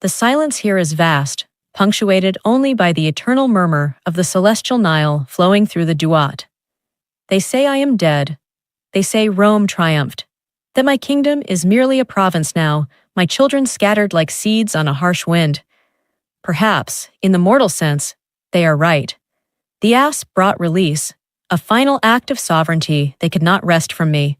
The silence here is vast, punctuated only by the eternal murmur of the celestial Nile flowing through the Duat. They say I am dead. They say Rome triumphed, that my kingdom is merely a province now, my children scattered like seeds on a harsh wind. Perhaps, in the mortal sense, they are right. The ass brought release, a final act of sovereignty they could not wrest from me.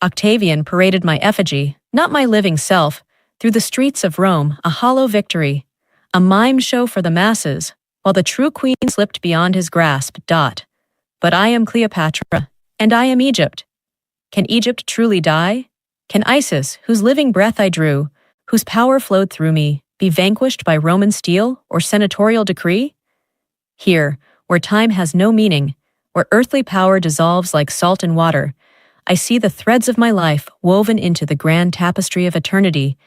Octavian paraded my effigy, not my living self, through the streets of Rome, a hollow victory, a mime show for the masses, while the true queen slipped beyond his grasp. But I am Cleopatra, and I am Egypt. Can Egypt truly die? Can Isis, whose living breath I drew, whose power flowed through me, be vanquished by Roman steel or senatorial decree? Here, where time has no meaning, where earthly power dissolves like salt in water, I see the threads of my life woven into the grand tapestry of eternity,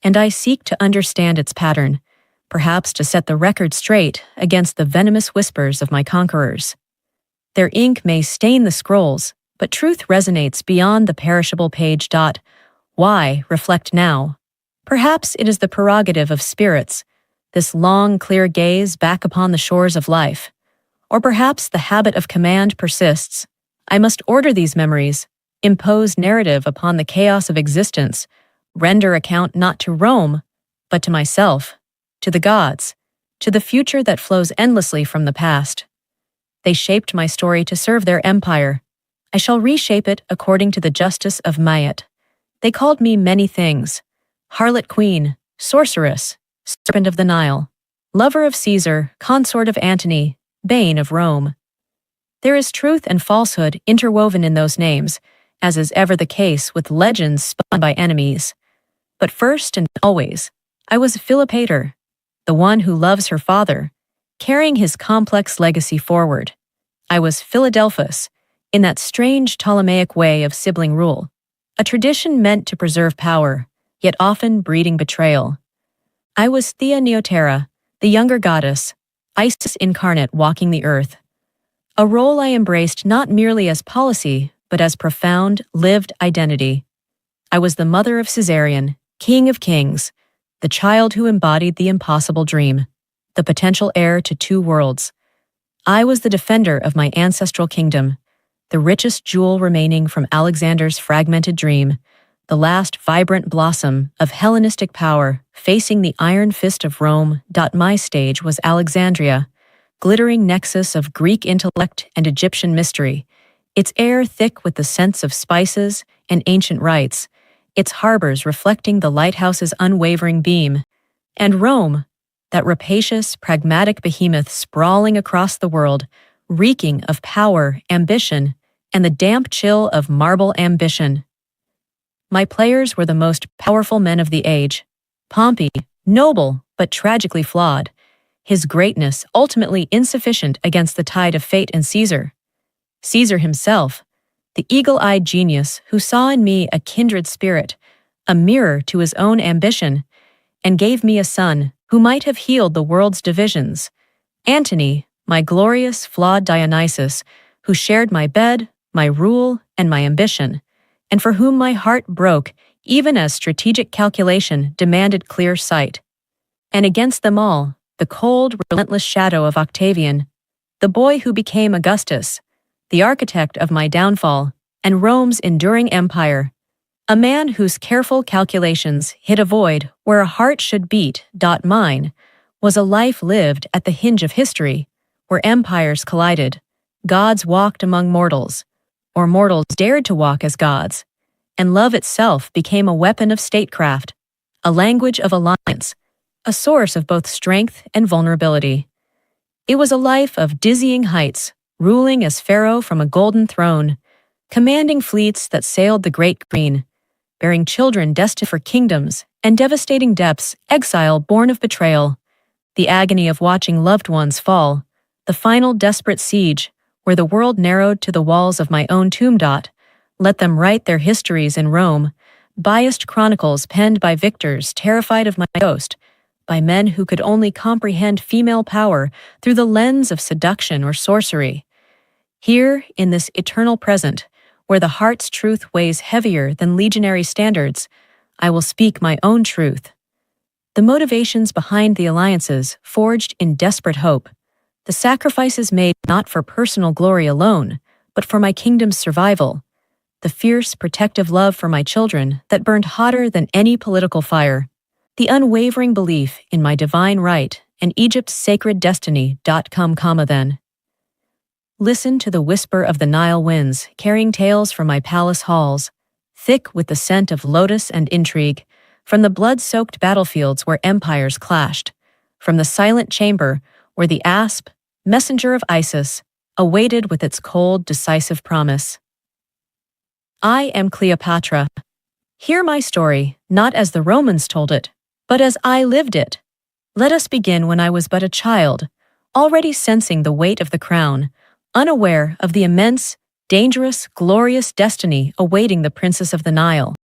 and I seek to understand its pattern, perhaps to set the record straight against the venomous whispers of my conquerors. Their ink may stain the scrolls, but truth resonates beyond the perishable page. Why reflect now? Perhaps it is the prerogative of spirits, this long, clear gaze back upon the shores of life. Or perhaps the habit of command persists. I must order these memories, impose narrative upon the chaos of existence, render account not to Rome, but to myself, to the gods, to the future that flows endlessly from the past. They shaped my story to serve their empire. I shall reshape it according to the justice of Mayat. They called me many things: harlot queen, sorceress, serpent of the Nile, lover of Caesar, consort of Antony, bane of Rome. There is truth and falsehood interwoven in those names, as is ever the case with legends spun by enemies. But first and always, I was Philopator, the one who loves her father, carrying his complex legacy forward. I was Philadelphus, in that strange Ptolemaic way of sibling rule, a tradition meant to preserve power, yet often breeding betrayal. I was Thea Neoterra, the younger goddess, Isis incarnate walking the earth, a role I embraced not merely as policy, but as profound, lived identity. I was the mother of Caesarion, king of kings, the child who embodied the impossible dream, the potential heir to two worlds. I was the defender of my ancestral kingdom, the richest jewel remaining from Alexander's fragmented dream, the last vibrant blossom of Hellenistic power facing the iron fist of Rome. My stage was Alexandria, glittering nexus of Greek intellect and Egyptian mystery, its air thick with the scents of spices and ancient rites, its harbors reflecting the lighthouse's unwavering beam, and Rome, that rapacious, pragmatic behemoth sprawling across the world, reeking of power, ambition, and the damp chill of marble ambition. My players were the most powerful men of the age. Pompey, noble but tragically flawed, his greatness ultimately insufficient against the tide of fate, and Caesar. Caesar himself, the eagle-eyed genius who saw in me a kindred spirit, a mirror to his own ambition, and gave me a son who might have healed the world's divisions. Antony, my glorious, flawed Dionysus, who shared my bed, my rule, and my ambition, and for whom my heart broke even as strategic calculation demanded clear sight. And against them all, the cold, relentless shadow of Octavian, the boy who became Augustus, the architect of my downfall and Rome's enduring empire, a man whose careful calculations hid a void where a heart should beat. Mine was a life lived at the hinge of history, where empires collided, gods walked among mortals, or mortals dared to walk as gods, and love itself became a weapon of statecraft, a language of alliance, a source of both strength and vulnerability. It was a life of dizzying heights, ruling as pharaoh from a golden throne, commanding fleets that sailed the great green, bearing children destined for kingdoms and devastating depths, exile born of betrayal, the agony of watching loved ones fall, the final desperate siege where the world narrowed to the walls of my own tomb. Let them write their histories in Rome, biased chronicles penned by victors terrified of my ghost, by men who could only comprehend female power through the lens of seduction or sorcery. Here, in this eternal present, where the heart's truth weighs heavier than legionary standards, I will speak my own truth. The motivations behind the alliances forged in desperate hope, the sacrifices made not for personal glory alone, but for my kingdom's survival, the fierce protective love for my children that burned hotter than any political fire, the unwavering belief in my divine right and Egypt's sacred destiny. Then. Listen to the whisper of the Nile winds carrying tales from my palace halls, thick with the scent of lotus and intrigue, from the blood-soaked battlefields where empires clashed, from the silent chamber where the asp, messenger of Isis, awaited with its cold, decisive promise. I am Cleopatra. Hear my story, not as the Romans told it, but as I lived it. Let us begin when I was but a child, already sensing the weight of the crown, unaware of the immense, dangerous, glorious destiny awaiting the Princess of the Nile.